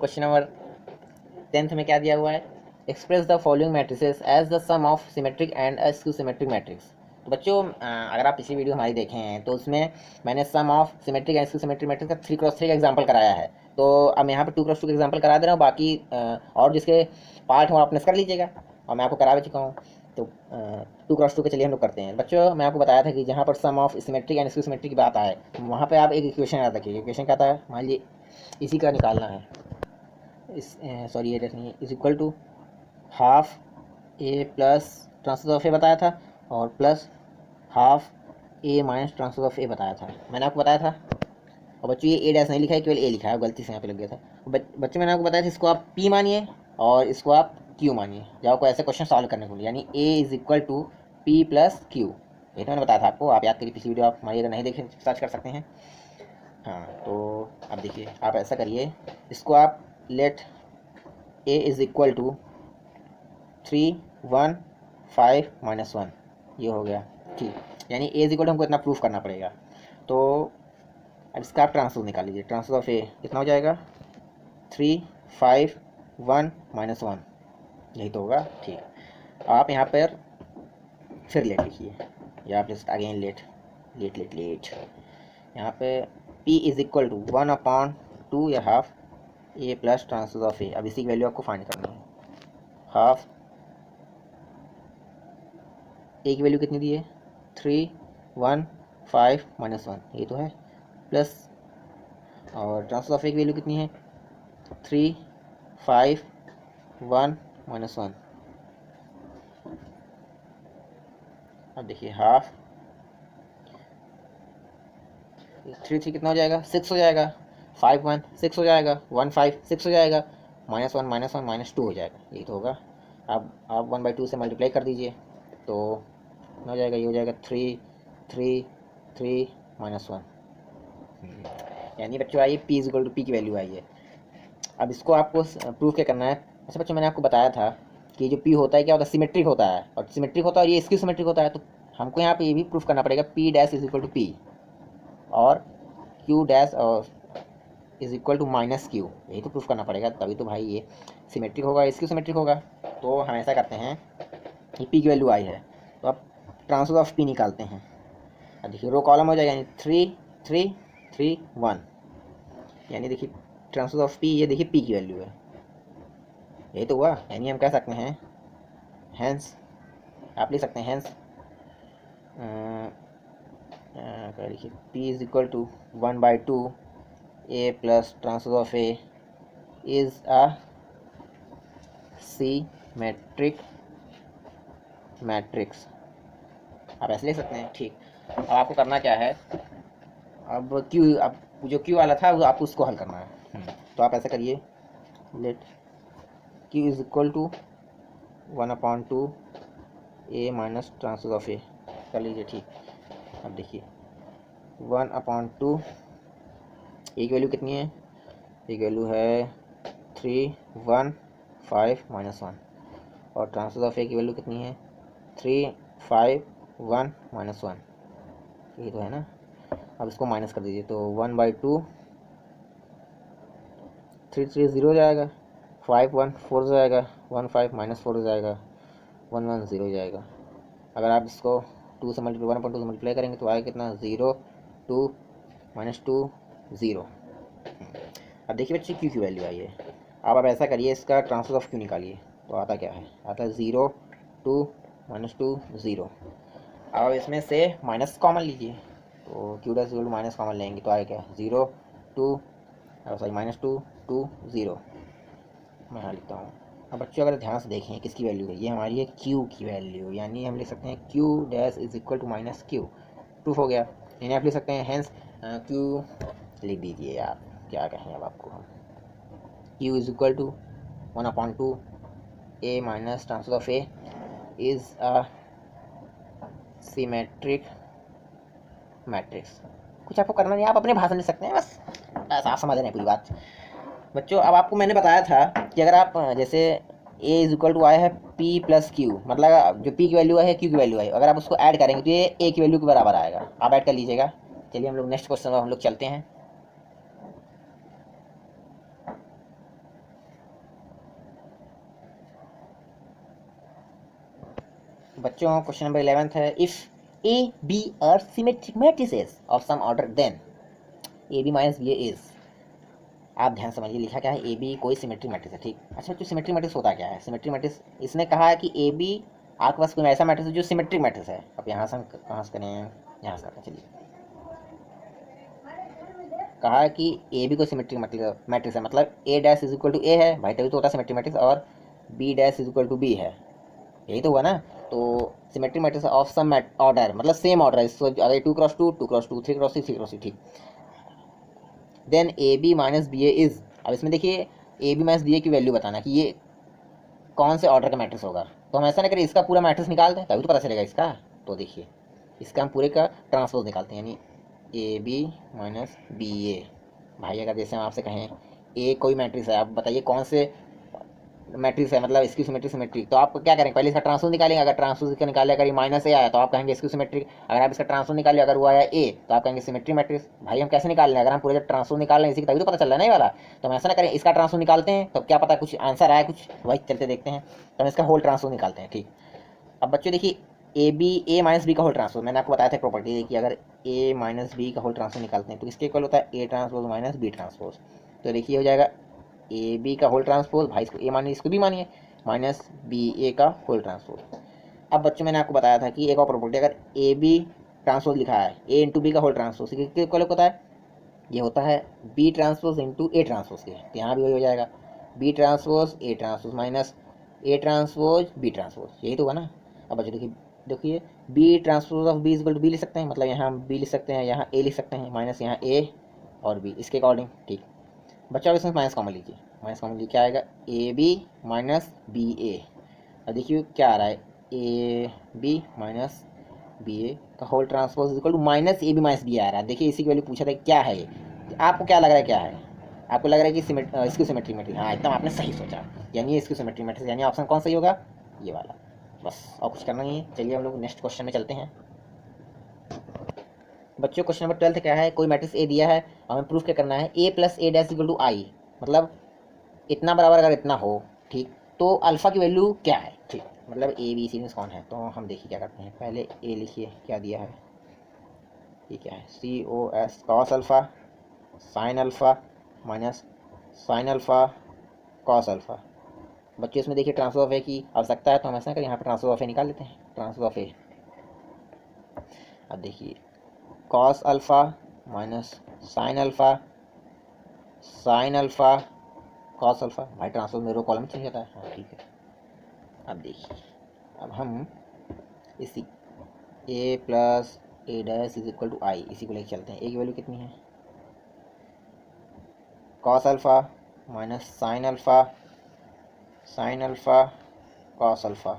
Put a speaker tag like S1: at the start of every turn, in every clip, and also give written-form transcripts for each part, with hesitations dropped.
S1: Question number 10th में क्या दिया हुआ है, express the following matrices as the sum of symmetric and skew symmetric matrix. तो बच्चों अगर आप पिछली वीडियो हमारी देखे हैं तो उसमें मैंने sum of symmetric and skew symmetric matrix का 3x3 का एग्जाम्पल कराया है। तो अब यहाँ पर 2x2 का एग्जाम्पल करा दे रहा हूँ, बाकी और जिसके पार्ट हो आप कर लीजिएगा, और मैं आपको करा भी चुका हूँ। तो 2x2 के चलिए हम लोग करते हैं। बच्चों मैं आपको बताया था कि जहाँ पर sum of symmetric and skew symmetric की बात आए वहाँ पर आप एक इक्वेशन याद रखिए। इक्वेशन क्या था, मान लीजिए इसी का निकालना है, इस सॉरी ये नहीं, is equal to half A plus transpose of A बताया था, और plus half A minus transpose of A बताया था, मैंने आपको बताया था। और बच्चों ये ए डैश नहीं लिखा है, केवल ए लिखा है, गलती से यहाँ पे लग गया था। बच्चों मैंने आपको बताया था इसको आप पी मानिए और इसको आप क्यू मानिए, जब आपको ऐसे क्वेश्चन सॉल्व करने को लिए, यानी A is equal to P plus Q. ये तो मैंने बताया था आपको, आप याद करिए, पिछली वीडियो आप हमारी अगर नहीं देखें सर्च कर सकते हैं। हाँ तो अब देखिए आप ऐसा करिए, इसको आप let A is equal to 3 1 5 -1, ये हो गया ठीक। यानी ए इज इक्वल टू हमको इतना प्रूफ करना पड़ेगा। तो अब इसका आप ट्रांसपोज निकाल लीजिए, ट्रांसपोज ऑफ ए कितना हो जाएगा, 3 5 1 -1, यही तो होगा ठीक। आप यहाँ पर फिर लेट लिखिए, या आप just again let let let let यहाँ पे p इज इक्वल टू 1/2 या half A plus transpose of A. अब इसी की वैल्यू आपको फाइंड करनी है। हाफ ए की वैल्यू कितनी दी है, 3 1 5 -1, ये तो है, प्लस और ट्रांसपोज ऑफ ए की वैल्यू कितनी है, 3 5 1 -1। अब देखिए हाफ 3 कितना हो जाएगा, 6 हो जाएगा, 5 1 6 हो जाएगा, 1 5 6 हो जाएगा, -1 -1 -2 हो जाएगा, यही तो होगा। अब आप 1/2 से मल्टीप्लाई कर दीजिए तो हो जाएगा, ये हो जाएगा 3 3 3 -1। यानी बच्चों आइए p इक्वल टू पी की वैल्यू आई है। अब इसको आपको प्रूफ क्या करना है। अच्छा बच्चों मैंने आपको बताया था कि जो p होता है क्या होता है, सिमेट्रिक होता है, और सिमेट्रिक होता है और ये स्क्यू सिमेट्रिक होता है। तो हमको यहाँ पे ये भी प्रूफ करना पड़ेगा p dash is equal to p और q डैश और is equal to minus q, यही तो प्रूफ करना पड़ेगा, तभी तो भाई ये सिमेट्रिक होगा, स्क्यू सिमेट्रिक होगा। तो हम ऐसा करते हैं कि p की वैल्यू आई है, तो अब ट्रांसपोज ऑफ p निकालते हैं। अब देखिए रो कॉलम हो जाएगा, यानी 3 3 3 1, यानी देखिए ट्रांसपोज ऑफ p, ये देखिए p की वैल्यू है, यही तो हुआ। यानी हम कह सकते हैं हैंस, आप लिख सकते हैं हैंस लिखिए p is equal to 1/2 a plus transpose of a is a symmetric matrix. आप ऐसे लिख सकते हैं ठीक। अब आपको करना क्या है, अब क्यू, अब जो क्यू वाला था वो आपको उसको हल करना है। तो आप ऐसा करिए, let Q is equal to 1/2 a minus transpose of A, कर लीजिए ठीक। अब देखिए 1/2 ए की वैल्यू कितनी है, ए की वैल्यू है 3 1 5 -1, और ट्रांसपोज ऑफ ए की वैल्यू कितनी है, 3 5 1 -1, यही तो है ना। अब इसको माइनस कर दीजिए, तो 1/2 3 3 0 हो जाएगा, 5 1 4 हो जाएगा, 1 5 -4 हो जाएगा, 1 1 0 हो जाएगा। अगर आप इसको 2 से मल्टीप्लाई 1/2 से मल्टीप्लाई करेंगे तो आएगा कितना, 0 2 -2 0। अब देखिए बच्चे क्यू की वैल्यू आई है। अब आप ऐसा करिए, इसका ट्रांसपोज ऑफ क्यू निकालिए, तो आता क्या है, आता है 0 2 -2 0। अब इसमें से माइनस कॉमन लीजिए, तो q dash equal to minus common लेंगे तो आएगा क्या, 0 2 सॉरी -2 2 0। मैं यहाँ लिखता हूँ। अब बच्चों अगर ध्यान से देखें किसकी वैल्यू है, ये हमारी है क्यू की वैल्यू, यानी हम लिख सकते हैं q dash is equal to minus q, proof हो गया। यानी आप लिख सकते हैं हैंस क्यू, लिख दीजिए आप, क्या कहें अब आपको हम, q is equal to 1/2 a minus transpose of A is a symmetric matrix. कुछ आपको करना नहीं, आप अपने भाषा लिख सकते हैं, बस आप समझ रहे हैं पूरी बात। बच्चों अब आपको मैंने बताया था कि अगर आप जैसे a इज इक्वल टू आया है p प्लस क्यू, मतलब जो p की वैल्यू है q की वैल्यू है, अगर आप उसको ऐड करेंगे तो ये a की वैल्यू के बराबर आएगा। आप ऐड कर लीजिएगा। चलिए हम लोग नेक्स्ट क्वेश्चन में हम लोग चलते हैं। बच्चों क्वेश्चन नंबर 11 है, if A B are symmetric matrices of same order then A B minus B A is. आप ध्यान समझिए, लिखा क्या है, ए बी कोई सिमेट्रिक मैट्रिक्स है, ठीक। अच्छा, जो सिमेट्रिक मैट्रिक्स होता क्या है? सिमेट्रिक मैट्रिक्स इसने कहा है कि ए बी आपके पास कोई ऐसा मैट्रिक्स है जो सिमेट्रिक मैट्रिक्स है। अब यहाँ से हम कहाँ से करें, यहाँ से करते हैं, चलिए। कहा है कि ए बी कोई सिमेट्रिक मैट्रिक्स है, मतलब A dash is equal to A है भाई, तभी तो होता है सिमेट्रिक मैट्रिक्स, और B dash is equal to B है, यही तो हुआ ना। तो symmetric matrix of same order, मतलब सेम ऑर्डर है, अगर 2x2 2x2 3x3 3x3, ठीक। Then A B minus B A is. अब इसमें देखिए A B minus B A की वैल्यू बताना कि ये कौन से ऑर्डर का मैट्रिक्स होगा। तो हम ऐसा ना करें, इसका पूरा मैट्रिक्स निकाल दें, तभी तो पता चलेगा इसका। तो देखिए, इसका हम पूरे का ट्रांसपोज निकालते हैं, यानी ए बी माइनस बी ए। भाई अगर जैसे हम आपसे कहें ए कोई मैट्रिक्स है, आप बताइए कौन से मैट्रिक्स है, मतलब इसकी सिमेट्रिक सिमेट्रिक, तो आप क्या करेंगे, पहले इसका ट्रांसपोज निकालेंगे। अगर ट्रांसपोज इसका निकाले, अगर ये माइनस ए आया तो आप कहेंगे इसकी सिमेट्रिक। अगर आप इसका ट्रांसपोज निकालिए, अगर वो आया ए तो आप कहेंगे सिमेट्रिक मैट्रिक्स। भाई हम कैसे निकाल लें, अगर हम पूरे ट्रांसपोज निकाल लें इसी तभी तो पता चल रहा है ना ये वाला। तो हम ऐसा ना करें, इसका ट्रांसपोज निकालते हैं तो क्या पता कुछ आंसर आया, कुछ वही चलते देखते हैं। तो हम इसका होल ट्रांसपोज निकालते हैं, ठीक। अब बच्चों देखिए, ए माइनस बी का होल ट्रांसपोज, मैंने आपको बताया था प्रॉपर्टी, देखिए अगर ए माइनस बी का होल ट्रांसपोज निकालते हैं तो इसके इक्वल होता है A transpose minus B transpose. तो देखिए हो जाएगा ए बी का होल ट्रांसपोज, भाई इसको ए मानिए इसको बी मानिए, माइनस बी ए का होल ट्रांसपोज। अब बच्चों मैंने आपको बताया था कि एक और प्रॉपर्टी, अगर ए बी ट्रांसपोज लिखा है ए इंटू बी का होल ट्रांसपोज, किसके इक्वल होता है, ये होता है B transpose into A transpose के। तो यहाँ भी वही हो जाएगा, B transpose A transpose minus A transpose B transpose, यही तो हुआ ना। अब बच्चों देखिए देखिए B transpose of B equal to B लिख सकते हैं, मतलब यहाँ हम बी लिख सकते हैं, यहाँ ए लिख सकते हैं, माइनस यहाँ ए और बी इसके अकॉर्डिंग, ठीक। बच्चों इसमें माइनस कॉमन लीजिए, माइनस कॉमन लीजिए क्या आएगा, A B minus B A. अब देखिए क्या आ रहा है, A B minus B A का whole transpose equal to minus A B minus B आ रहा है। देखिए इसी की वैल्यू पूछा था क्या है ये, आपको क्या लग रहा है क्या है, आपको लग रहा है कि इसकी सिमेट्री मैट्रिक्स, हाँ एकदम आपने सही सोचा, यानी इसकी सिमेट्री मैट्रिक्स, यानी ऑप्शन कौन सही होगा, ये वाला। बस और कुछ करना नहीं है, चलिए हम लोग नेक्स्ट क्वेश्चन में चलते हैं। बच्चों क्वेश्चन नंबर 12 क्या है, कोई मैट्रिक्स ए दिया है, हमें प्रूफ क्या करना है, A plus A dash equal to I, मतलब इतना बराबर अगर इतना हो, ठीक, तो अल्फ़ा की वैल्यू क्या है, ठीक। मतलब ए बी सी में कौन है, तो हम देखिए क्या करते हैं, पहले ए लिखिए क्या दिया है, ये क्या है, C O S cos alpha sine alpha minus sine alpha cos alpha. बच्चों इसमें देखिए ट्रांसफर ऑफ ए की आवश्यकता है, तो हम ऐसा करें यहाँ पर ट्रांसफर ऑफ ए निकाल लेते हैं, ट्रांसफर ऑफ ए। अब देखिए cos alpha minus sine alpha sine alpha cos alpha, भाई ट्रांसफर में रो कॉलम चेंज होता है, हाँ ठीक है। अब देखिए, अब हम इसी A plus A dash is equal to I इसी को लेके चलते हैं। ए की वैल्यू कितनी है, cos alpha minus sine alpha cos alpha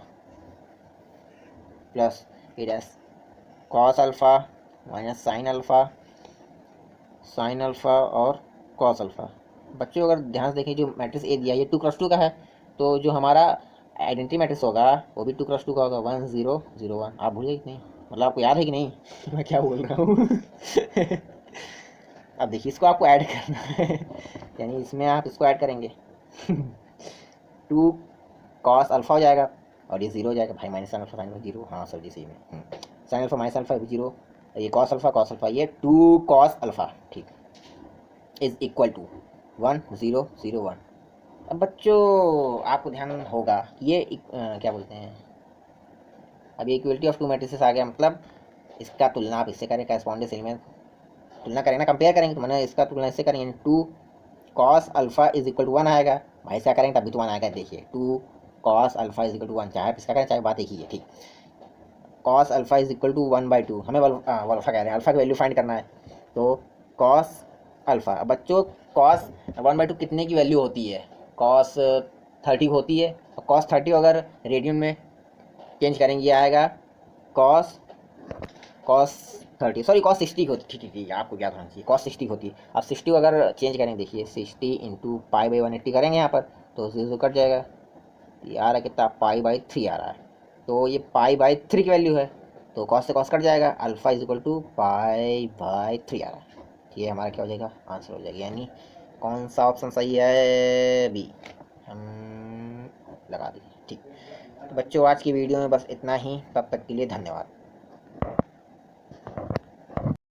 S1: plus A dash cos alpha minus sine alpha और कॉस अल्फ़ा। बच्चों अगर ध्यान से देखें, जो मैट्रिक्स ए दिया है ये 2x2 का है, तो जो हमारा आइडेंटिटी मैट्रिक्स होगा वो भी 2x2 का होगा, 1 0 0 1। आप भूल गए कि नहीं, मतलब आपको याद है कि नहीं मैं क्या बोल रहा हूँ अब देखिए इसको आपको ऐड करना है यानी इसमें आप इसको ऐड करेंगे 2 कॉस अल्फ़ा हो जाएगा और ये 0 हो जाएगा, भाई minus sine alpha sine alpha 0, हाँ सर जी सही में, साइन अल्फ़ा माइनस अल्फ़ा 0, ये कॉस अल्फ़ा ये 2 कॉस अल्फ़ा, ठीक, इज इक्वल टू 1 0 0 1। अब बच्चों आपको ध्यान होगा ये क्या बोलते हैं, अब ये इक्वलिटी ऑफ टू मैट्रिसेस आ गया, मतलब इसका तुलना आप इससे करें, करस्पॉन्डेंस एलिमेंट तुलना करें ना, कंपेयर करेंगे, तो मैंने इसका तुलना इससे करेंगे, 2 cos alpha is equal to 1 आएगा, भाई इसका करेंगे तभी तो 1 आएगा। देखिए 2 cos alpha is equal to 1, चाहे इसका करें चाहे बात एक ही है, ठीक। Cos alpha is equal to 1/2, हमें अल्फ़ा कह रहे हैं, अल्फ़ा की वैल्यू फाइंड करना है, तो कॉस अल्फ़ा। अब बच्चों कॉस 1/2 कितने की वैल्यू होती है, कॉस 30 होती है, और कॉस 30 अगर रेडियन में चेंज करेंगे ये आएगा कॉस कॉस 30 सॉरी कॉस 60 होती, ठीक ठीक आपको याद होना चाहिए, कॉस 60 होती है। अब 60 अगर चेंज करेंगे, देखिए 60 इंटू पाई/180 करेंगे यहाँ पर, तो 0 कट जाएगा, ये आ रहा है कितना, पाई/3 आ रहा है, तो ये पाई/3 की वैल्यू है, तो कॉस से कॉस कट जाएगा, अल्फ़ा इज इक्वल टू पाई/3 आ रहा है, ये हमारा क्या हो जाएगा, आंसर हो जाएगा। यानी कौन सा ऑप्शन सही है, बी। हम लगा दीजिए। ठीक, तो बच्चों आज की वीडियो में बस इतना ही, तब तक के लिए धन्यवाद।